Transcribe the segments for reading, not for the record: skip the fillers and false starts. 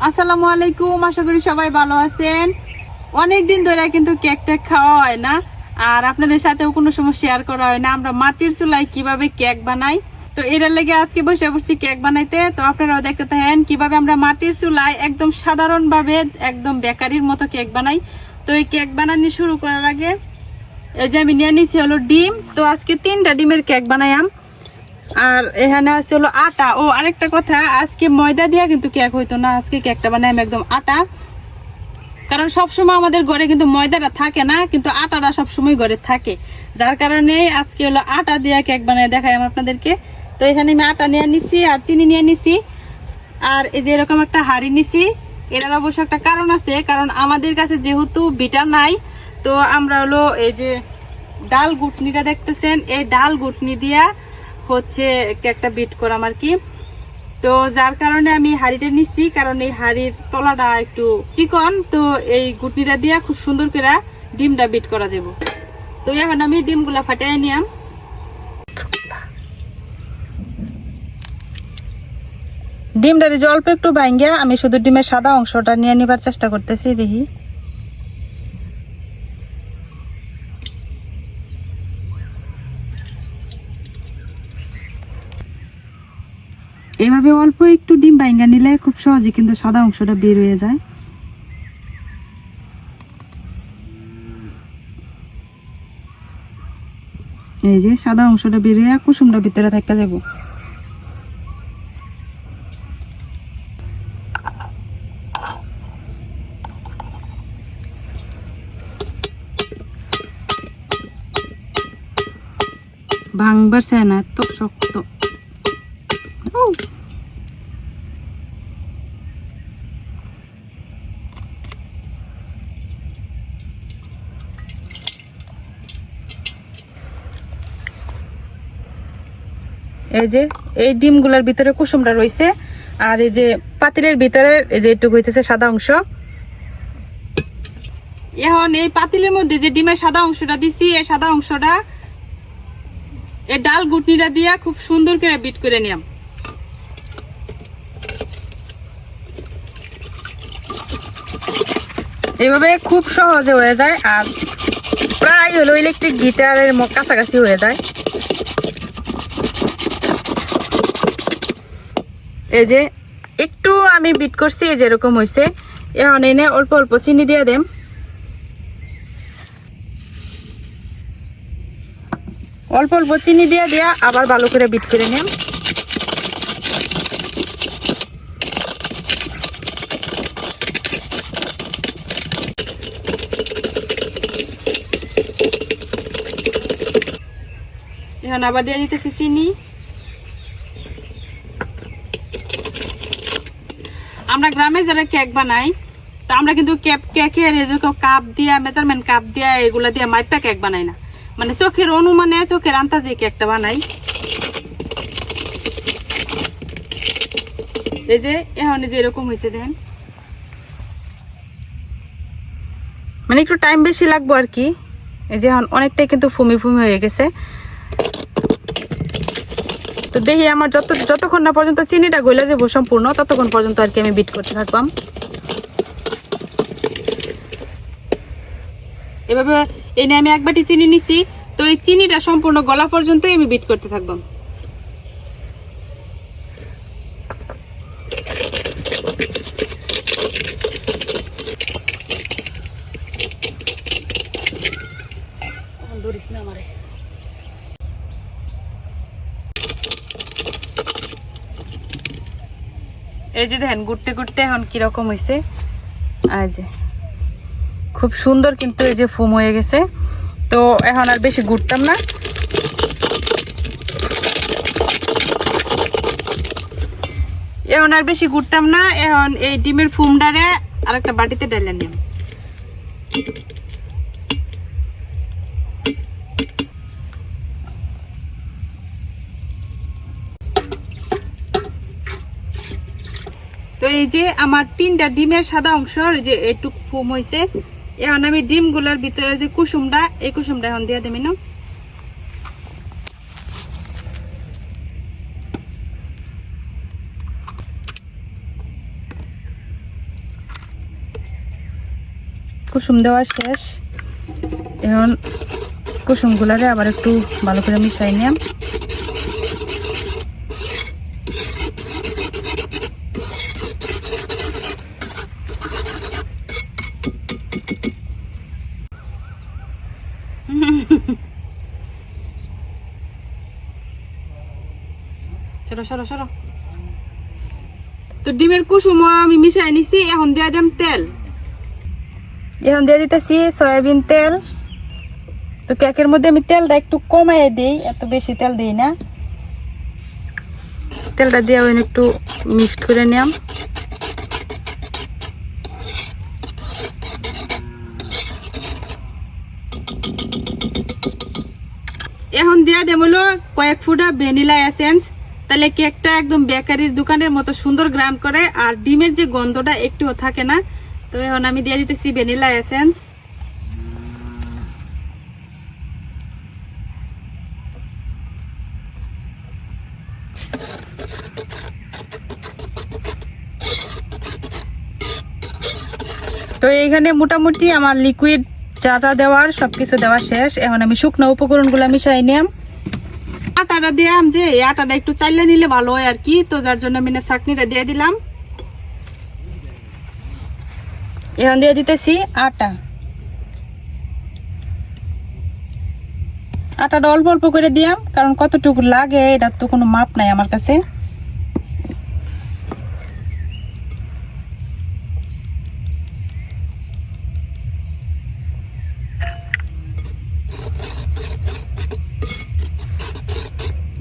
আসসালামু আলাইকুম, আশা করি সবাই ভালো আছেন। অনেকদিন ধরে কিন্তু কেক টেক খাওয়া হয় না, আর আপনাদের সাথেও কোনো সময় শেয়ার করা হয় না আমরা মাটির চুলায় কিভাবে কেক বানাই। তো এটার লেগে আজকে বসে বসছি কেক বানাইতে। তো আপনারাও দেখতে থাকেন কিভাবে আমরা মাটির চুলায় একদম সাধারণভাবে একদম বেকারির মতো কেক বানাই। তো এই কেক বানানো শুরু করার আগে এই যে আমি নিয়ে নিচ্ছি হলো ডিম। তো আজকে 3টা ডিমের কেক বানাইলাম। আর এখানে আছে হলো আটা। ও আরেকটা কথা, আজকে ময়দা দিয়া কিন্তু কেক হইতো না, আজকে কেকটা বানাই একদম আটা। কারণ সবসময় আমাদের ঘরে কিন্তু ময়দাটা থাকে না, কিন্তু আটাটা সবসময় ঘরে থাকে, যার কারণে আজকে হলো আটা দিয়া কেক বানাই দেখাই আমি আপনাদেরকে। তো এখানে আমি আটা নিয়ে নিছি আর চিনি নিয়ে নিছি, আর এই যে এরকম একটা হাঁড়ি নিছি। এটার অবশ্য একটা কারণ আছে, কারণ আমাদের কাছে যেহেতু বিটার নাই, তো আমরা হলো এই যে ডাল ঘুটনিটা দেখতেছেন, এই ডাল ঘুটনি দিয়া হচ্ছে কেকটা বিট করাম আর কি। তো যার কারণে আমি হাঁড়িটা নিচ্ছি, কারণ এই হাঁড়ির তলাটা একটু চিকন, তো এই গুটনিটা দিয়া খুব সুন্দর করে ডিমটা বিট করা যাব। তো এখন আমি ডিমগুলা ফাটাই নিলাম। ডিমটারে যে অল্প একটু ভাঙ্গিয়া আমি শুধু ডিমের সাদা অংশটা নিয়ে নিবার চেষ্টা করতেছি, দেখি। এভাবে অল্প একটু ডিম ভাঙ্গা নিলে খুব সহজে কিন্তু সাদা অংশটা বের হয়ে যায়। এই যে সাদা অংশটা বের হয়ে কুসুমটা ভিতরে থাকতে যাব। ভাঙবার চায় না, এত শক্ত। এই যে এই ডিমগুলোর ভিতরে কুসুমটা রয়েছে, আর এই যে পাতিলের ভিতরে এই যে একটু হইতেছে সাদা অংশ। এখন এই পাতিলের মধ্যে যে ডিমের সাদা অংশটা দিছি, এই সাদা অংশটা এই ডাল গুটনিটা দিয়া খুব সুন্দর করে বিট করে নিলাম। এইভাবে খুব সহজে হয়ে যায়, আর প্রায় হলো ইলেকট্রিক গিটারের কাছাকাছি হয়ে যায়। এই যে একটু আমি বিট করছি, এই যে এরকম হয়েছে। এখন এনে অল্প অল্প চিনি দিয়ে দেম। অল্প অল্প চিনি দিয়ে দিয়া আবার ভালো করে বিট করে নিলাম। এখন আবার দিয়ে দিতেছি চিনি। আমরা গ্রামে যারা কেক বানাই, তো আমরা কিন্তু কেকের কাপ দিয়া, মেজারমেন্ট কাপ দিয়া, এগুলা দিয়া মাইপা কেক বানাই না, মানে চোখের অনুমানে চোখের আন্দাজে কেকটা বানাই। এই যে এখন যে এরকম হয়েছে দেখেন, মানে একটু টাইম বেশি লাগবো আর কি। এই যে এখন অনেকটাই কিন্তু ফুমি ফুমি হয়ে গেছে। তো দেখি আমার যতক্ষণ না পর্যন্ত চিনিটা গলে যাবো সম্পূর্ণ, ততক্ষণ পর্যন্ত আর কি আমি বিট করতে থাকলাম। এভাবে এনে আমি এক বাটি চিনি নিছি, তো এই চিনিটা সম্পূর্ণ গলা পর্যন্তই আমি বিট করতে থাকবো। এই যে দেখেন গুটতে গুটতে এখন কিরকম হয়েছে, আর যে খুব সুন্দর কিন্তু এই যে ফুম হয়ে গেছে। তো এখন আর বেশি গুটতাম না, এখন এই ডিমের ফুমডারে আরেকটা বাটিতে ঢেলে নিলাম। তো এই যে আমার 3টা ডিমের সাদা অংশ যে একটু ফুম হয়েছে, এখন আমি ডিমগুলোর ভিতরে যে কুসুমটা, এই কুসুমটা এখন দিয়ে দেবেন না। কুসুম দেওয়া শেষ। এখন কুসুমগুলারে আবার একটু ভালো করে মিশাই নিলাম। সরো সরো সরো। তো ডিমের কুসুম আমি মিশাই নিছি। এখন দিয়ে দিলাম তেল। এখন দিয়ে দিতেছি সয়াবিন তেল। তো কেকের মধ্যে আমি তেলটা একটু কমাই দিই, এত বেশি তেল দিই না। তেলটা দিয়ে একটু মিক্সড করে নিলাম। এখন দিয়ে দেব হলো কয়েক ফুটা ভ্যানিলা এসেন্স। তাহলে কেকটা একদম বেকারির দোকানের মতো সুন্দর গ্রান করে, আর ডিমের যে গন্ধটা একটুও থাকে না। তো এখন আমি দিয়ে দিতেছি ভ্যানিলা এসেন্স। তো এইখানে মোটামুটি আমার লিকুইড যা যা দেওয়ার সবকিছু দেওয়া শেষ। এখন আমি শুকনো উপকরণগুলো মিশাই নিলাম। আটাটা দিলাম, যে এই আটাটা একটু চাইলে নিলে ভালো হয় আর কি। তো যার জন্য আমি চাটনিটা দিয়ে দিলাম। এখন দিয়ে দিতেছি আটা। আটাটা অল্প অল্প করে দিলাম, কারণ কতটুকু লাগে এটার তো কোনো মাপ নাই আমার কাছে।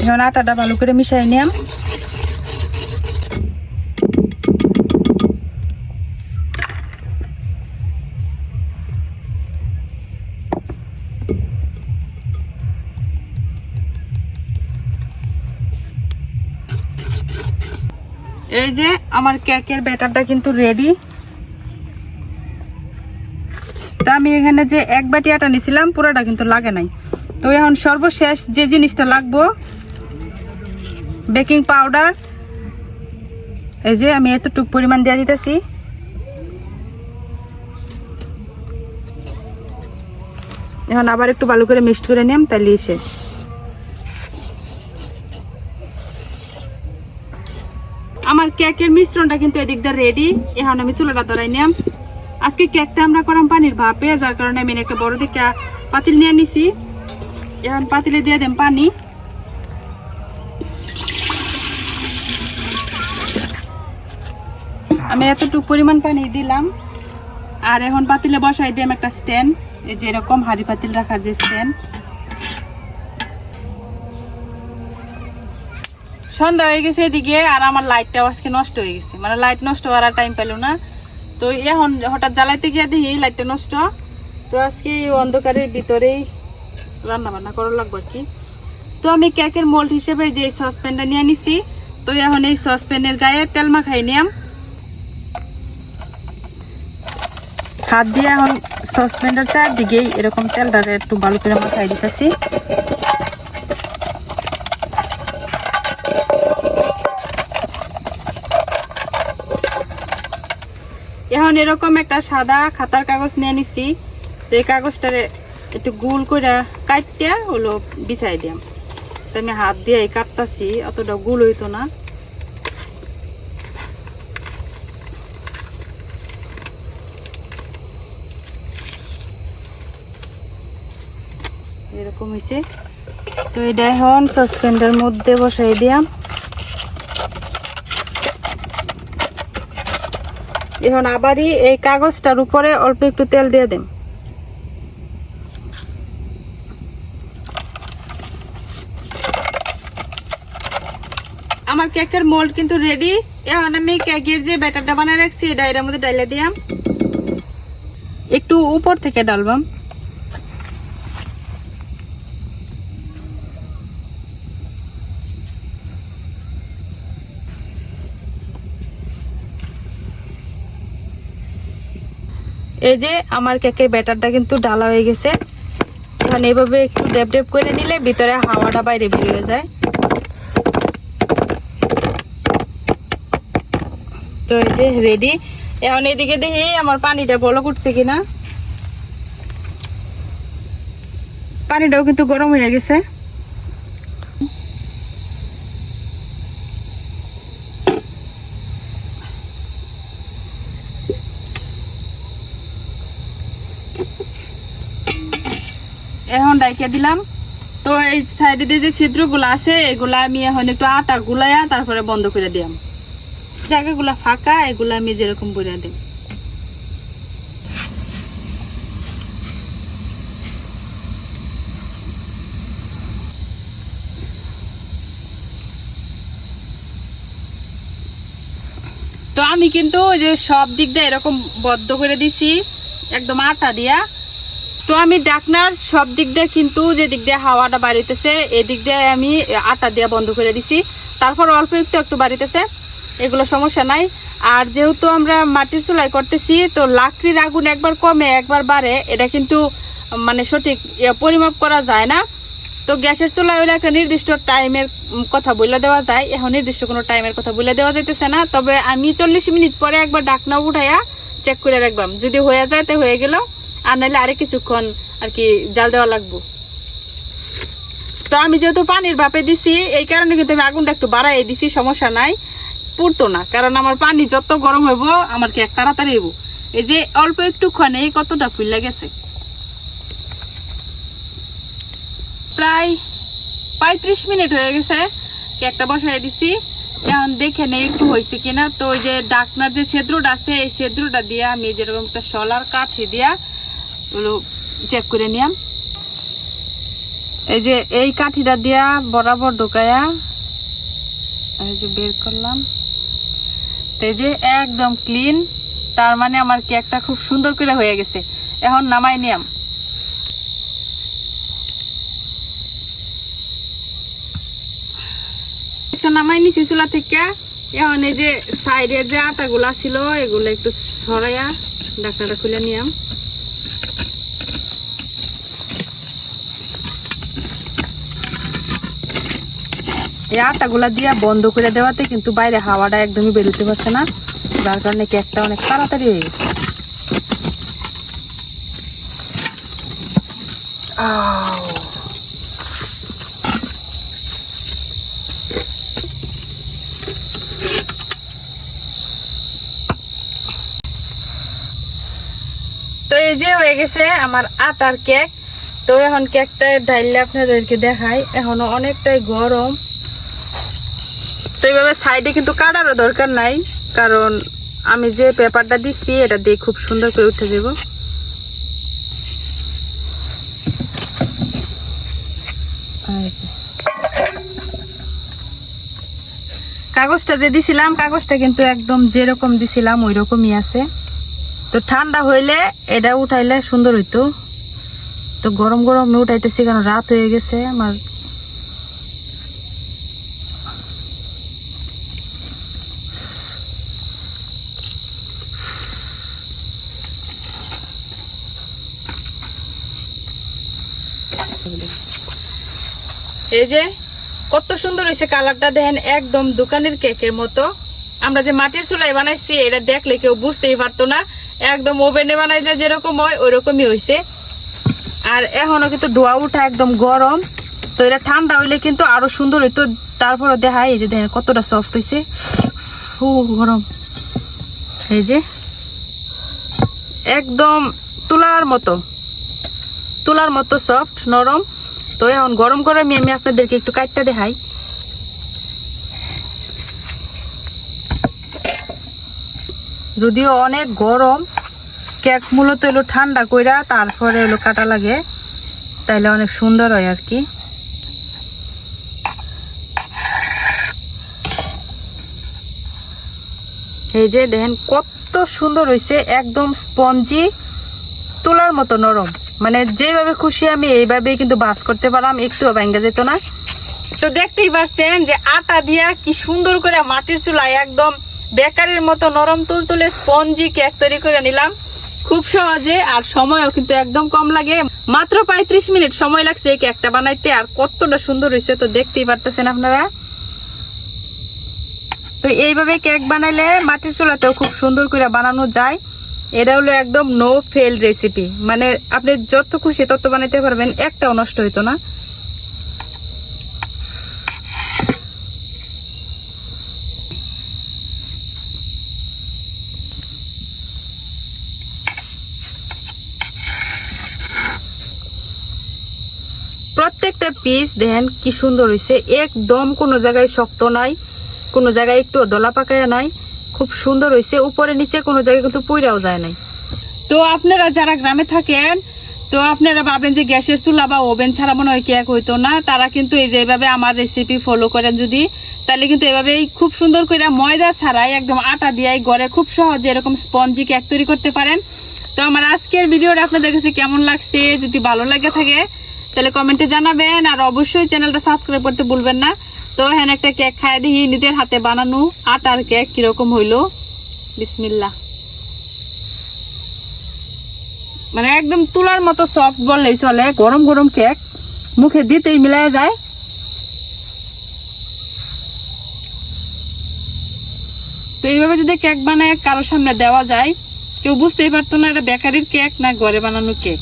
এখন আটাটা ভালো করে মিশাই নিলাম। এই যে আমার কেকের ব্যাটারটা কিন্তু রেডি। তো আমি এখানে যে এক বাটি আটা নিয়েছিলাম পুরোটা কিন্তু লাগে নাই। তো এখন সর্বশেষ যে জিনিসটা লাগবো, বেকিং পাউডার। এই যে আমি এতটুকু পরিমাণ দিয়ে দিতেছি। এখন আবার একটু ভালো করে মিক্সড করে নিলাম, তাহলেই শেষ। আমার কেকের মিশ্রণটা কিন্তু এদিক দিয়ে রেডি। এখন আমি চুলাটা ধরাই নিলাম। আজকে কেকটা আমরা করাম পানির ভাপে, যার কারণে আমি একটা বড় দিকে পাতিল নিয়ে নিছি। এখন পাতিলে দিয়ে দেন পানি। আমি এতটুকু পরিমাণ পানি দিলাম। আর এখন পাতিলে বসাই দিলাম একটা স্ট্যান্ড, এই যে এরকম হাঁড়ি পাতিল রাখার যে স্ট্যান্ড। সন্ধ্যা হয়ে গেছে এদিকে, আর আমার লাইটটাও আজকে নষ্ট হয়ে গেছে। মানে লাইট নষ্ট হওয়ার টাইম পেল না। তো এখন হঠাৎ জ্বালাইতে গিয়ে দেখি লাইটটা নষ্ট। তো আজকে এই অন্ধকারের ভিতরেই রান্না বান্না করা লাগবে আর কি। তো আমি কেকের মোল্ড হিসেবে যে সসপ্যানটা নিয়ে নিছি। তো এখন এই সসপ্যানের গায়ে তেল মাখাই নিলাম। হাত দিয়ে এখন সসপ্যানটার চারদিকেই এরকম তেলটারে একটু ভালো করে মাখাই দিতেছি। এখন এরকম একটা সাদা খাতার কাগজ নিয়ে নিছি। তো এই কাগজটারে একটু গোল করে কাটতে হলো বিছাই দিলাম। তো আমি হাত দিয়ে কাটতাছি, অতটা গোল হইতো না। এরকম হয়েছে। তো এটা এখন সসপ্যানের মধ্যে বসাই দিলাম। এখন আবারই এই কাগজটার উপরে অল্প একটু তেল দিয়ে দেন। আমার কেকের মোল্ড কিন্তু রেডি। এখন আমি কেকের যে ব্যাটারটা বানিয়ে রাখছি এটা এর মধ্যে ডাইলে দিলাম। একটু উপর থেকে ডালবাম। এই যে আমার কেকের ব্যাটারটা কিন্তু ডালা হয়ে গেছে। এখন এইভাবে একটু ডেপ ডেপ করে নিলে ভিতরে হাওয়াটা বাইরে বের হয়ে যায়। তো এই যে রেডি। এখন এদিকে দেখি আমার পানিটা বলক উঠছে কিনা। পানিটাও কিন্তু গরম হয়ে গেছে। এখন ডাইকে দিলাম। তো এই সাইডে দিয়ে যে ছিদ্রগুলো আছে এগুলা আমি এখন একটু আটা গুলাইয়া তারপরে বন্ধ করে দিলাম। জায়গাগুলা ফাঁকা, এগুলা আমি যেরকম বইরা দিই। তো আমি কিন্তু যে সব দিক দিয়ে এরকম বদ্ধ করে দিছি একদম আটা দিয়া। তো আমি ডাকনার সব দিক দিয়ে কিন্তু যে দিক দিয়ে হাওয়াটা বাড়িতেছে এদিক দিয়ে আমি আটা দিয়ে বন্ধ করে দিছি। তারপর অল্প একটু বাড়িতেছে, এগুলো সমস্যা নাই। আর যেহেতু আমরা মাটির চুলাই করতেছি তো লাকড়ির আগুন একবার কমে একবার বাড়ে, এটা কিন্তু মানে সঠিক পরিমাপ করা যায় না। তো গ্যাসের চুলাই হলে একটা নির্দিষ্ট টাইমের কথা বলে দেওয়া যায়, এখন নির্দিষ্ট কোনো টাইমের কথা বলে দেওয়া যাইতেছে না। তবে আমি 40 মিনিট পরে একবার ডাকনা উঠাইয়া চেক করে রাখবাম, যদি হয়ে যায় তো হয়ে গেল, আর নাহলে আরে কিছুক্ষণ আর কি জাল দেওয়া লাগবো। তো আমি যেহেতু পানির ভাপে দিছি এই কারণে কিন্তু আমি আগুনটা একটু বাড়াই দিছি, সমস্যা নাই, পুড়তো না। কারণ আমার পানি যত গরম হইব আমার কেক তাড়াতাড়ি হইব। এই যে অল্প একটুক্ষণে কতটা ফুলে গেছে, প্রায় 35 মিনিট হয়ে গেছে কেকটা বসাই দিছি। এখন দেখে নেই একটু হয়েছে কিনা। তো ওই যে ডাকনার যে ছিদ্রটা আছে এই ছিদ্রটা দিয়ে আমি যেরকম একটা শলার কাঠি দিয়া ওগুলো চেক করে নিলাম। এই যে এই কাঠিটা দিয়া বরাবর ঢোকায়া এই যে বের করলাম। এই যে একদম ক্লিন, তার মানে আমার কেকটা খুব সুন্দর করে হয়ে গেছে। এখন নামাই নিলাম। নামাই নিছি চুলা থেকে। এখন এই যে সাইডের যে আটা গুলা ছিল এগুলো একটু সরাইয়া ঢাকনাটা খুলে নিলাম। এই আটা গুলা দিয়া বন্ধ করে দেওয়াতে কিন্তু বাইরে হাওয়াটা একদমই বেরোতে পারছে না, যার কারণে কেকটা অনেক তাড়াতাড়ি হয়ে গেছে। তো এই যে হয়ে গেছে আমার আটার কেক। তো এখন কেকটা ঢাইলে আপনাদেরকে দেখাই, এখনো অনেকটাই গরম। তো এইভাবে সাইডে কিন্তু কাটারও দরকার নাই, কারণ আমি যে পেপারটা দিচ্ছি এটা দিয়ে খুব সুন্দর করে উঠে দেব। কাগজটা যে দিছিলাম কাগজটা কিন্তু একদম যেরকম দিছিলাম ওই রকমই আছে। তো ঠান্ডা হইলে এটা উঠাইলে সুন্দর হইতো। তো গরম গরম উঠাইতেছি কারণ রাত হয়ে গেছে আমার। এই যে কত সুন্দর হয়েছে কালারটা দেখেন, একদম দোকানের কেকের মতো। আমরা যে মাটির চুলাই বানাইছি এটা দেখলে কেউ বুঝতেই পারতো না, একদম ওভেনে বানাইলে যেরকম হয় ওইরকমই হয়েছে। আর এখনো কিন্তু ধোয়া উঠা একদম গরম। তো এটা ঠান্ডা হইলে কিন্তু আরো সুন্দর হইতো। তারপরে দেখাই এই যে দেখেন কতটা সফট হয়েছে, গরম। এই যে একদম তুলার মতো সফট নরম। তো এখন গরম গরম আমি আপনাদেরকে একটু কাটটা দেখাই। যদিও অনেক গরম, কেক মূলত এলো ঠান্ডা কইরা তারপরে এলো কাটা লাগে, তাইলে অনেক সুন্দর হয় আর কি। এই যে দেখেন কত সুন্দর হয়েছে, একদম স্পঞ্জি, তুলার মতো নরম। মানে যেভাবে খুশি আমি এইভাবে কিন্তু বাস করতে পারলাম, একটুও ভাঙ্গা যেত না। তো দেখতেই পারছেন যে আটা দিয়া কি সুন্দর করে মাটির চুলায় একদম বেকারির মতো নরম তুলতুলে স্পঞ্জি কেক তৈরি করে নিলাম খুব সহজে। আর সময়ও কিন্তু একদম কম লাগে, মাত্র 35 মিনিট সময় লাগছে এই কেকটা বানাইতে। আর কতটা সুন্দর হয়েছে তো দেখতেই পারতেছেন আপনারা। তো এইভাবে কেক বানাইলে মাটির চুলাতেও খুব সুন্দর করে বানানো যায়। এটা হলো একদম নো ফেল রেসিপি, মানে আপনি যত খুশি তত বানাইতে পারবেন, একটাও নষ্ট হইতো না। প্রত্যেকটা পিস দেখেন কি সুন্দর হয়েছে, একদম কোনো জায়গায় শক্ত নাই, কোনো জায়গায় একটু দলা পাকায়া নাই, খুব সুন্দর হয়েছে। উপরে নিচে কোনো জায়গায় কিন্তু পুইরাও যায় নাই। তো আপনারা যারা গ্রামে থাকেন, তো আপনারা ভাবেন যে গ্যাসের চুলা বা ওভেন ছাড়া মনে হয় কেক হইতো না, তারা কিন্তু এই যে এইভাবে আমার রেসিপি ফলো করেন যদি, তাহলে কিন্তু এভাবেই খুব সুন্দর করে ময়দা ছাড়াই একদম আটা দিয়ে ঘরে খুব সহজে এরকম স্পঞ্জি কেক তৈরি করতে পারেন। তো আমার আজকের ভিডিওটা আপনাদের কাছে কেমন লাগছে, যদি ভালো লাগে থাকে তাহলে কমেন্টে জানাবেন, আর অবশ্যই চ্যানেলটা সাবস্ক্রাইব করতে ভুলবেন না। তো হ্যাঁ, একটা কেক খাই দেখি নিজের হাতে বানানো আটার কেক কিরকম হইলো। বিসমিল্লাহ। মানে একদম তুলার মতো সফট বললেই চলে, গরম গরম কেক মুখে দিতেই মিলায় যায়। তো এইভাবে যদি কেক বানায় কারোর সামনে দেওয়া যায়, কেউ বুঝতেই পারতো না এটা বেকারির কেক না ঘরে বানানো কেক।